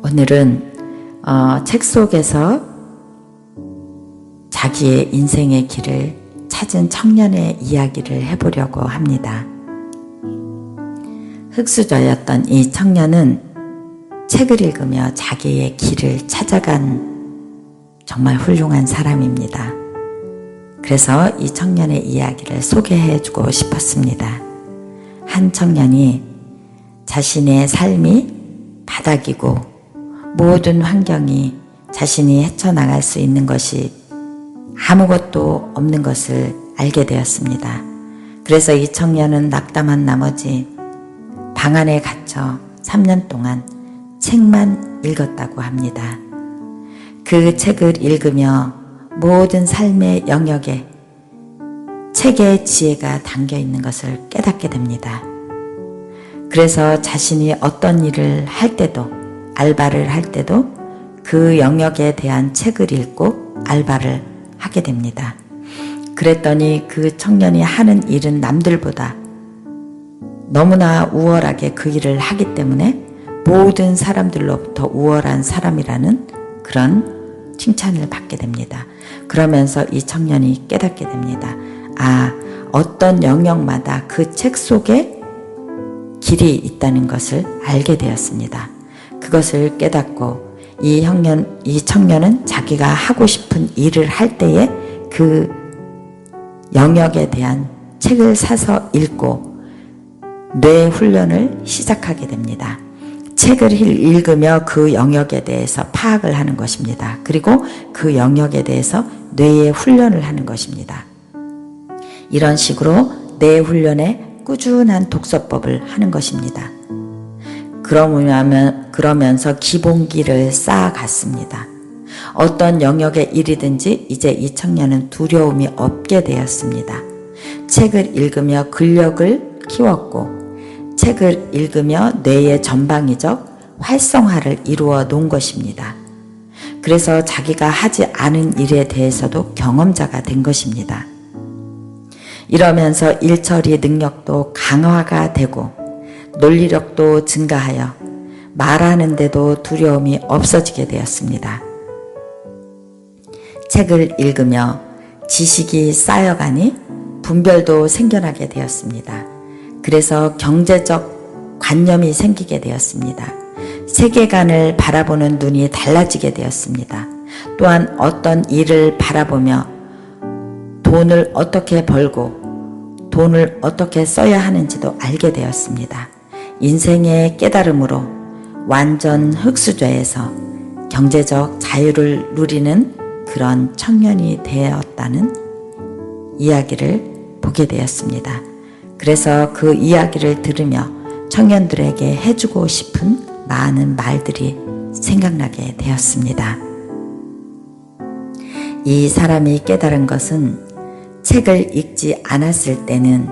오늘은 책 속에서 자기의 인생의 길을 찾은 청년의 이야기를 해보려고 합니다. 흙수저였던 이 청년은 책을 읽으며 자기의 길을 찾아간 정말 훌륭한 사람입니다. 그래서 이 청년의 이야기를 소개해주고 싶었습니다. 한 청년이 자신의 삶이 바닥이고 모든 환경이 자신이 헤쳐나갈 수 있는 것이 아무것도 없는 것을 알게 되었습니다. 그래서 이 청년은 낙담한 나머지 방 안에 갇혀 3년 동안 책만 읽었다고 합니다. 그 책을 읽으며 모든 삶의 영역에 책의 지혜가 담겨 있는 것을 깨닫게 됩니다. 그래서 자신이 어떤 일을 할 때도, 알바를 할 때도 그 영역에 대한 책을 읽고 알바를 하게 됩니다. 그랬더니 그 청년이 하는 일은 남들보다 너무나 우월하게 그 일을 하기 때문에 모든 사람들로부터 우월한 사람이라는 그런 칭찬을 받게 됩니다. 그러면서 이 청년이 깨닫게 됩니다. 어떤 영역마다 그 책 속에 길이 있다는 것을 알게 되었습니다. 그것을 깨닫고 이 청년은 자기가 하고 싶은 일을 할 때에 그 영역에 대한 책을 사서 읽고 뇌 훈련을 시작하게 됩니다. 책을 읽으며 그 영역에 대해서 파악을 하는 것입니다. 그리고 그 영역에 대해서 뇌의 훈련을 하는 것입니다. 이런 식으로 뇌 훈련에 꾸준한 독서법을 하는 것입니다. 그러면서 기본기를 쌓아갔습니다. 어떤 영역의 일이든지 이제 이 청년은 두려움이 없게 되었습니다. 책을 읽으며 근력을 키웠고 책을 읽으며 뇌의 전방위적 활성화를 이루어 놓은 것입니다. 그래서 자기가 하지 않은 일에 대해서도 경험자가 된 것입니다. 이러면서 일처리 능력도 강화가 되고 논리력도 증가하여 말하는데도 두려움이 없어지게 되었습니다. 책을 읽으며 지식이 쌓여가니 분별도 생겨나게 되었습니다. 그래서 경제적 관념이 생기게 되었습니다. 세계관을 바라보는 눈이 달라지게 되었습니다. 또한 어떤 일을 바라보며 돈을 어떻게 벌고 돈을 어떻게 써야 하는지도 알게 되었습니다. 인생의 깨달음으로 완전 흙수저에서 경제적 자유를 누리는 그런 청년이 되었다는 이야기를 보게 되었습니다. 그래서 그 이야기를 들으며 청년들에게 해주고 싶은 많은 말들이 생각나게 되었습니다. 이 사람이 깨달은 것은 책을 읽지 않았을 때는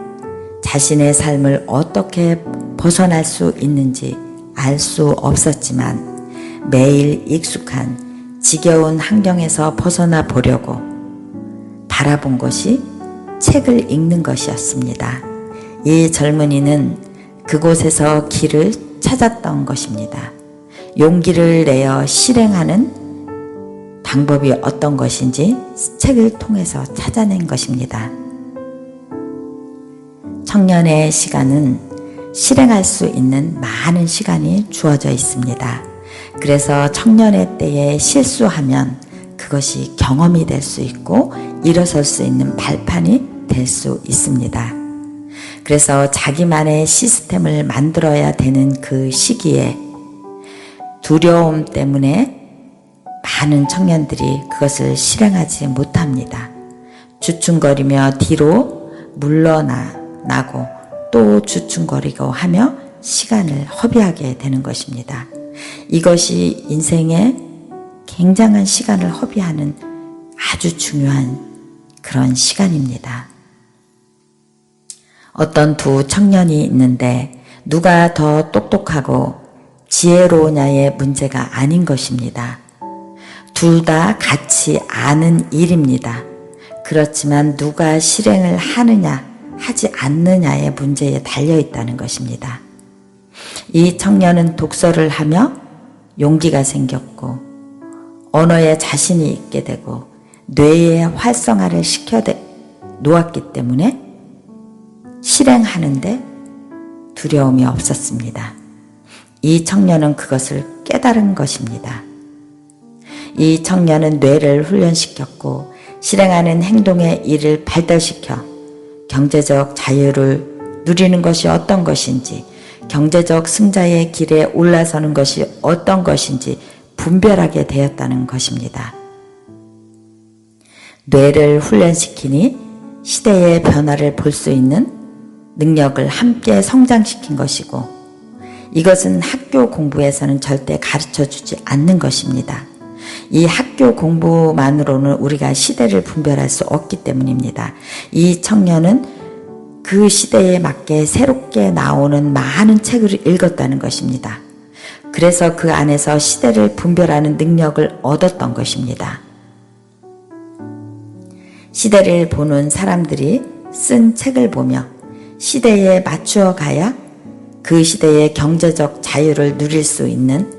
자신의 삶을 어떻게 벗어날 수 있는지 알 수 없었지만 매일 익숙한 지겨운 환경에서 벗어나 보려고 바라본 것이 책을 읽는 것이었습니다. 이 젊은이는 그곳에서 길을 찾았던 것입니다. 용기를 내어 실행하는 방법이 어떤 것인지 책을 통해서 찾아낸 것입니다. 청년의 시간은 실행할 수 있는 많은 시간이 주어져 있습니다. 그래서 청년의 때에 실수하면 그것이 경험이 될 수 있고 일어설 수 있는 발판이 될 수 있습니다. 그래서 자기만의 시스템을 만들어야 되는 그 시기에 두려움 때문에 많은 청년들이 그것을 실행하지 못합니다. 주춤거리며 뒤로 물러나고 또 주춤거리고 하며 시간을 허비하게 되는 것입니다. 이것이 인생에 굉장한 시간을 허비하는 아주 중요한 그런 시간입니다. 어떤 두 청년이 있는데 누가 더 똑똑하고 지혜로우냐의 문제가 아닌 것입니다. 둘 다 같이 아는 일입니다. 그렇지만 누가 실행을 하느냐 하지 않느냐의 문제에 달려 있다는 것입니다. 이 청년은 독서를 하며 용기가 생겼고 언어에 자신이 있게 되고 뇌의 활성화를 시켜 놓았기 때문에 실행하는데 두려움이 없었습니다. 이 청년은 그것을 깨달은 것입니다. 이 청년은 뇌를 훈련시켰고 실행하는 행동의 일을 발달시켜 경제적 자유를 누리는 것이 어떤 것인지, 경제적 승자의 길에 올라서는 것이 어떤 것인지 분별하게 되었다는 것입니다. 뇌를 훈련시키니 시대의 변화를 볼 수 있는 능력을 함께 성장시킨 것이고, 이것은 학교 공부에서는 절대 가르쳐주지 않는 것입니다. 이 학교 공부만으로는 우리가 시대를 분별할 수 없기 때문입니다. 이 청년은 그 시대에 맞게 새롭게 나오는 많은 책을 읽었다는 것입니다. 그래서 그 안에서 시대를 분별하는 능력을 얻었던 것입니다. 시대를 보는 사람들이 쓴 책을 보며 시대에 맞추어 가야 그 시대의 경제적 자유를 누릴 수 있는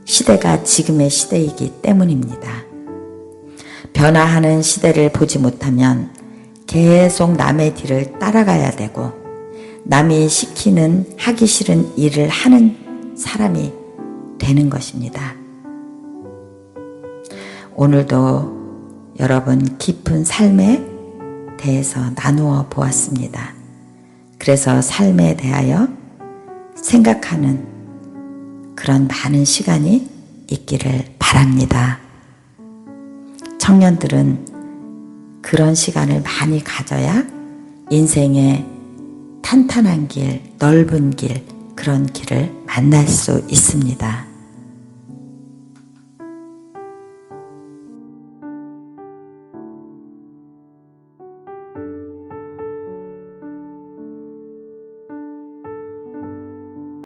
시대가 지금의 시대이기 때문입니다. 변화하는 시대를 보지 못하면 계속 남의 뒤를 따라가야 되고 남이 시키는 하기 싫은 일을 하는 사람이 되는 것입니다. 오늘도 여러분 깊은 삶에 대해서 나누어 보았습니다. 그래서 삶에 대하여 생각하는 그런 많은 시간이 있기를 바랍니다. 청년들은 그런 시간을 많이 가져야 인생의 탄탄한 길, 넓은 길, 그런 길을 만날 수 있습니다.